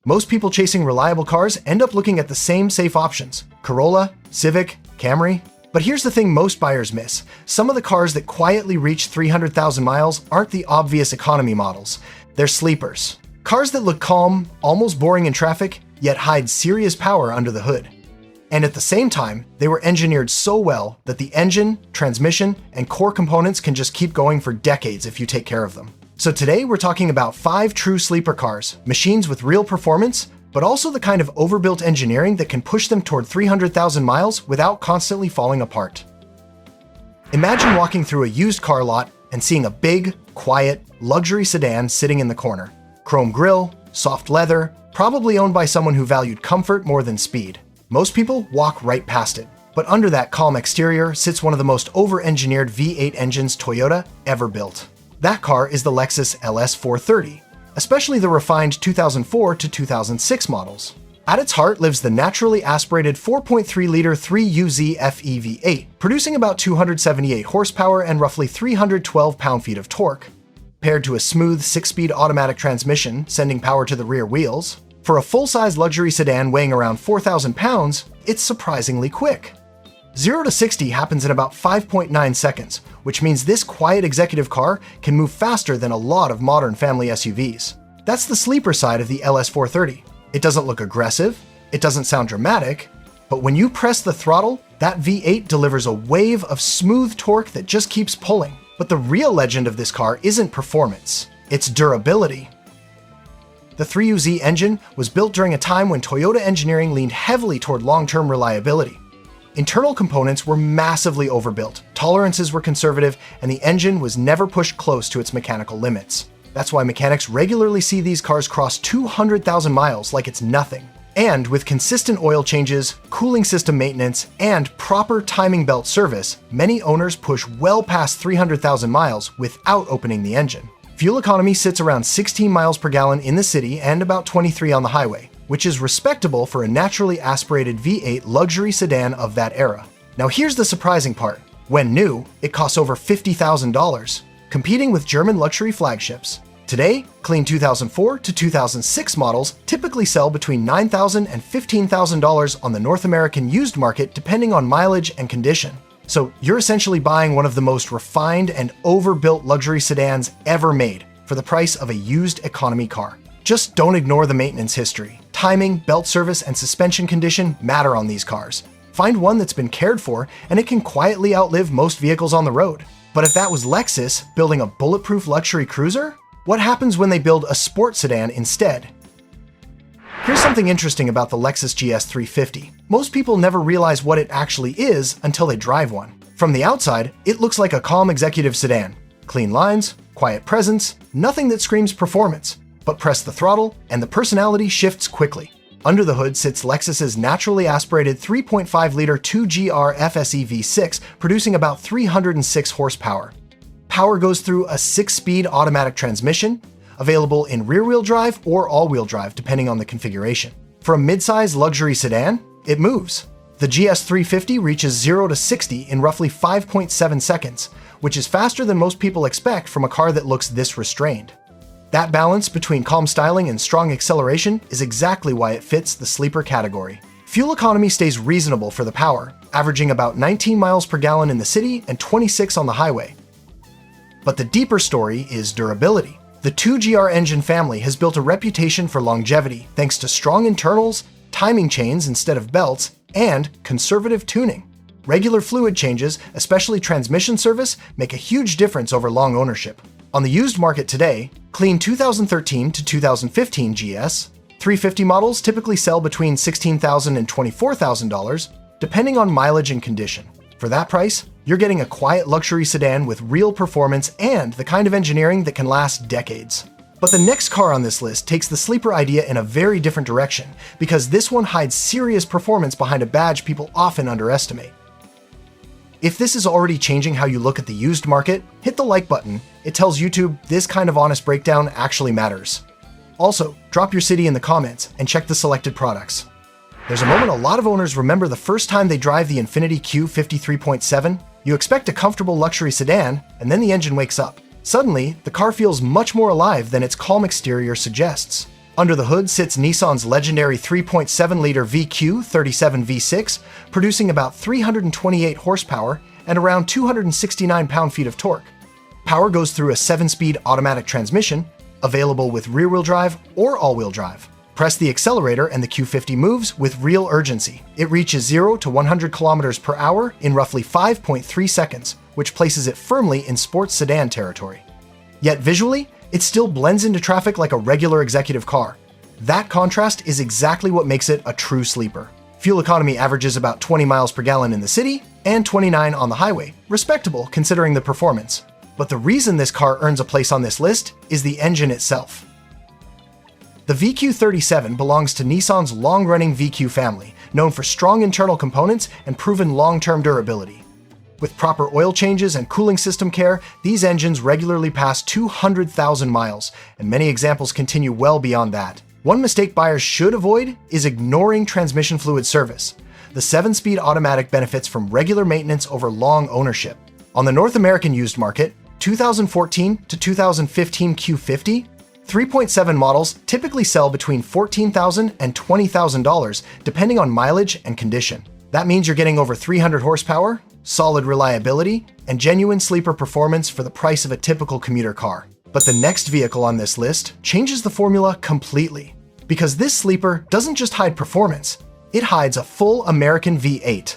Most people chasing reliable cars end up looking at the same safe options: Corolla, Civic, Camry. But here's the thing most buyers miss. Some of the cars that quietly reach 300,000 miles aren't the obvious economy models. They're sleepers. Cars that look calm, almost boring in traffic, yet hide serious power under the hood. And at the same time, they were engineered so well that the engine, transmission, and core components can just keep going for decades if you take care of them. So today we're talking about 5 true sleeper cars, machines with real performance, but also the kind of overbuilt engineering that can push them toward 300,000 miles without constantly falling apart. Imagine walking through a used car lot and seeing a big, quiet, luxury sedan sitting in the corner. Chrome grille, soft leather, probably owned by someone who valued comfort more than speed. Most people walk right past it, but under that calm exterior sits one of the most over-engineered V8 engines Toyota ever built. That car is the Lexus LS430, especially the refined 2004 to 2006 models. At its heart lives the naturally aspirated 4.3-liter 3UZ FE V8, producing about 278 horsepower and roughly 312 pound-feet of torque. Paired to a smooth 6-speed automatic transmission, sending power to the rear wheels, for a full-size luxury sedan weighing around 4,000 pounds, it's surprisingly quick. 0 to 60 happens in about 5.9 seconds, which means this quiet executive car can move faster than a lot of modern family SUVs. That's the sleeper side of the LS430. It doesn't look aggressive, it doesn't sound dramatic, but when you press the throttle, that V8 delivers a wave of smooth torque that just keeps pulling. But the real legend of this car isn't performance, it's durability. The 3UZ engine was built during a time when Toyota engineering leaned heavily toward long-term reliability. Internal components were massively overbuilt, tolerances were conservative, and the engine was never pushed close to its mechanical limits. That's why mechanics regularly see these cars cross 200,000 miles like it's nothing. And with consistent oil changes, cooling system maintenance, and proper timing belt service, many owners push well past 300,000 miles without opening the engine. Fuel economy sits around 16 miles per gallon in the city and about 23 on the highway, which is respectable for a naturally aspirated V8 luxury sedan of that era. Now here's the surprising part. When new, it costs over $50,000, competing with German luxury flagships. Today, clean 2004 to 2006 models typically sell between $9,000 and $15,000 on the North American used market depending on mileage and condition. So you're essentially buying one of the most refined and overbuilt luxury sedans ever made for the price of a used economy car. Just don't ignore the maintenance history. Timing, belt service, and suspension condition matter on these cars. Find one that's been cared for and it can quietly outlive most vehicles on the road. But if that was Lexus building a bulletproof luxury cruiser, what happens when they build a sports sedan instead? Here's something interesting about the Lexus GS 350. Most people never realize what it actually is until they drive one. From the outside, it looks like a calm executive sedan. Clean lines, quiet presence, nothing that screams performance. But press the throttle, and the personality shifts quickly. Under the hood sits Lexus's naturally aspirated 3.5-liter 2GR FSE V6, producing about 306 horsepower. Power goes through a 6-speed automatic transmission, available in rear-wheel drive or all-wheel drive depending on the configuration. For a mid-size luxury sedan, it moves. The GS 350 reaches 0 to 60 in roughly 5.7 seconds, which is faster than most people expect from a car that looks this restrained. That balance between calm styling and strong acceleration is exactly why it fits the sleeper category. Fuel economy stays reasonable for the power, averaging about 19 miles per gallon in the city and 26 on the highway. But the deeper story is durability. The 2GR engine family has built a reputation for longevity thanks to strong internals, timing chains instead of belts, and conservative tuning. Regular fluid changes, especially transmission service, make a huge difference over long ownership. On the used market today, clean 2013 to 2015 GS 350 models typically sell between $16,000 and $24,000, depending on mileage and condition. For that price, you're getting a quiet luxury sedan with real performance and the kind of engineering that can last decades. But the next car on this list takes the sleeper idea in a very different direction, because this one hides serious performance behind a badge people often underestimate. If this is already changing how you look at the used market, hit the like button. It tells YouTube this kind of honest breakdown actually matters. Also, drop your city in the comments and check the selected products. There's a moment a lot of owners remember the first time they drive the Infiniti Q50 3.7. You expect a comfortable luxury sedan, and then the engine wakes up. Suddenly, the car feels much more alive than its calm exterior suggests. Under the hood sits Nissan's legendary 3.7-liter VQ37 V6, producing about 328 horsepower and around 269 pound-feet of torque. Power goes through a 7-speed automatic transmission, available with rear-wheel drive or all-wheel drive. Press the accelerator and the Q50 moves with real urgency. It reaches 0 to 100 kilometers per hour in roughly 5.3 seconds, which places it firmly in sports sedan territory. Yet visually, it still blends into traffic like a regular executive car. That contrast is exactly what makes it a true sleeper. Fuel economy averages about 20 miles per gallon in the city and 29 on the highway, respectable considering the performance. But the reason this car earns a place on this list is the engine itself. The VQ37 belongs to Nissan's long-running VQ family, known for strong internal components and proven long-term durability. With proper oil changes and cooling system care, these engines regularly pass 200,000 miles, and many examples continue well beyond that. One mistake buyers should avoid is ignoring transmission fluid service. The 7-speed automatic benefits from regular maintenance over long ownership. On the North American used market, 2014 to 2015 Q50, 3.7 models typically sell between $14,000 and $20,000 depending on mileage and condition. That means you're getting over 300 horsepower, solid reliability, and genuine sleeper performance for the price of a typical commuter car. But the next vehicle on this list changes the formula completely. Because this sleeper doesn't just hide performance, it hides a full American V8.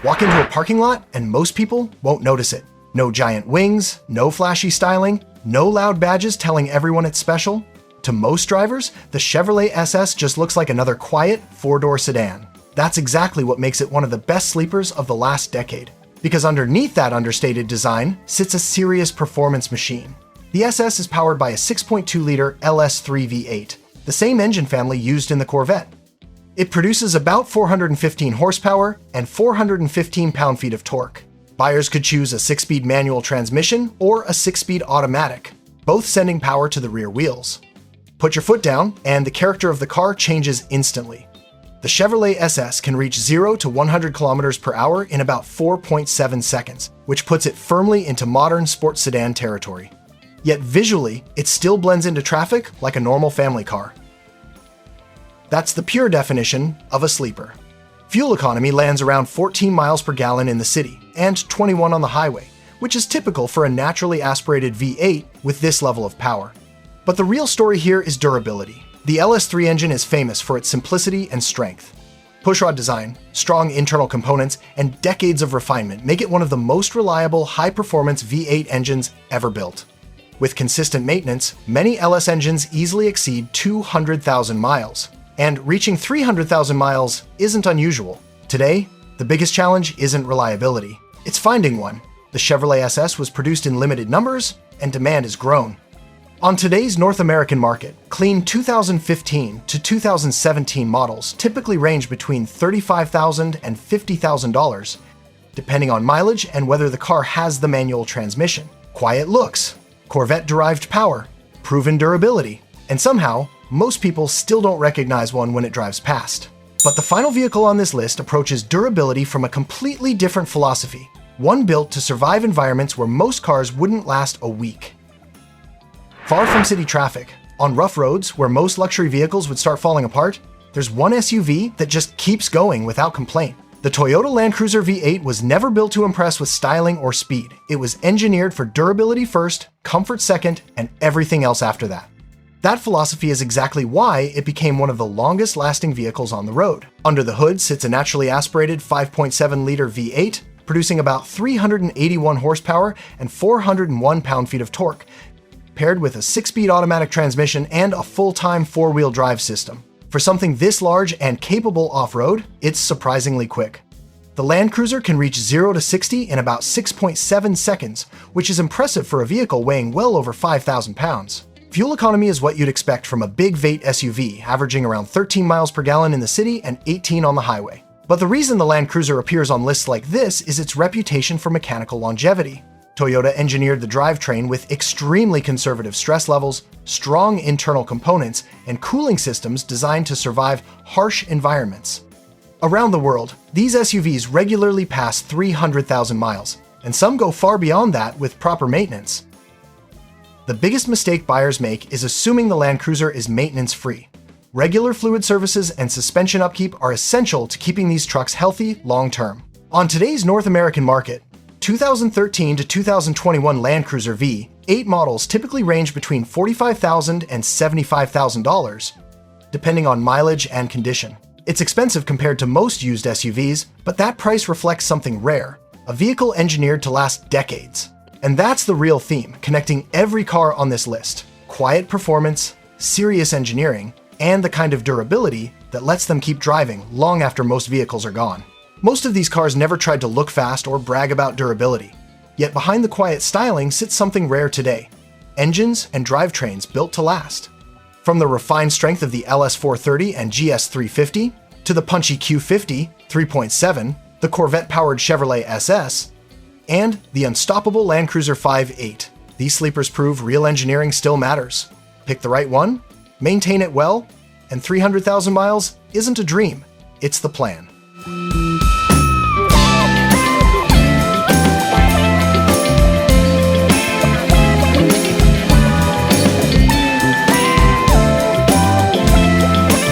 Walk into a parking lot and most people won't notice it. No giant wings, no flashy styling, no loud badges telling everyone it's special. To most drivers, the Chevrolet SS just looks like another quiet, 4-door sedan. That's exactly what makes it one of the best sleepers of the last decade. Because underneath that understated design sits a serious performance machine. The SS is powered by a 6.2-liter LS3 V8, the same engine family used in the Corvette. It produces about 415 horsepower and 415 pound-feet of torque. Buyers could choose a 6-speed manual transmission or a 6-speed automatic, both sending power to the rear wheels. Put your foot down, and the character of the car changes instantly. The Chevrolet SS can reach 0 to 100 kilometers per hour in about 4.7 seconds, which puts it firmly into modern sports sedan territory. Yet visually, it still blends into traffic like a normal family car. That's the pure definition of a sleeper. Fuel economy lands around 14 miles per gallon in the city and 21 on the highway, which is typical for a naturally aspirated V8 with this level of power. But the real story here is durability. The LS3 engine is famous for its simplicity and strength. Pushrod design, strong internal components, and decades of refinement make it one of the most reliable, high-performance V8 engines ever built. With consistent maintenance, many LS engines easily exceed 200,000 miles. And reaching 300,000 miles isn't unusual. Today, the biggest challenge isn't reliability. It's finding one. The Chevrolet SS was produced in limited numbers, and demand has grown. On today's North American market, clean 2015 to 2017 models typically range between $35,000 and $50,000, depending on mileage and whether the car has the manual transmission. Quiet looks, Corvette-derived power, proven durability, and somehow, most people still don't recognize one when it drives past. But the final vehicle on this list approaches durability from a completely different philosophy, one built to survive environments where most cars wouldn't last a week. Far from city traffic, on rough roads where most luxury vehicles would start falling apart, there's one SUV that just keeps going without complaint. The Toyota Land Cruiser V8 was never built to impress with styling or speed. It was engineered for durability first, comfort second, and everything else after that. That philosophy is exactly why it became one of the longest-lasting vehicles on the road. Under the hood sits a naturally aspirated 5.7-liter V8, producing about 381 horsepower and 401 pound-feet of torque, paired with a 6-speed automatic transmission and a full-time 4-wheel drive system. For something this large and capable off-road, it's surprisingly quick. The Land Cruiser can reach 0 to 60 in about 6.7 seconds, which is impressive for a vehicle weighing well over 5,000 pounds. Fuel economy is what you'd expect from a big V8 SUV, averaging around 13 miles per gallon in the city and 18 on the highway. But the reason the Land Cruiser appears on lists like this is its reputation for mechanical longevity. Toyota engineered the drivetrain with extremely conservative stress levels, strong internal components, and cooling systems designed to survive harsh environments. Around the world, these SUVs regularly pass 300,000 miles, and some go far beyond that with proper maintenance. The biggest mistake buyers make is assuming the Land Cruiser is maintenance-free. Regular fluid services and suspension upkeep are essential to keeping these trucks healthy long-term. On today's North American market, 2013 to 2021 Land Cruiser V8 models typically range between $45,000 and $75,000, depending on mileage and condition. It's expensive compared to most used SUVs, but that price reflects something rare, a vehicle engineered to last decades. And that's the real theme, connecting every car on this list: quiet performance, serious engineering, and the kind of durability that lets them keep driving long after most vehicles are gone. Most of these cars never tried to look fast or brag about durability. Yet behind the quiet styling sits something rare today: engines and drivetrains built to last. From the refined strength of the LS430 and GS 350, to the punchy Q50 3.7, the Corvette-powered Chevrolet SS, and the unstoppable Land Cruiser 5.8, these sleepers prove real engineering still matters. Pick the right one, maintain it well, and 300,000 miles isn't a dream, it's the plan.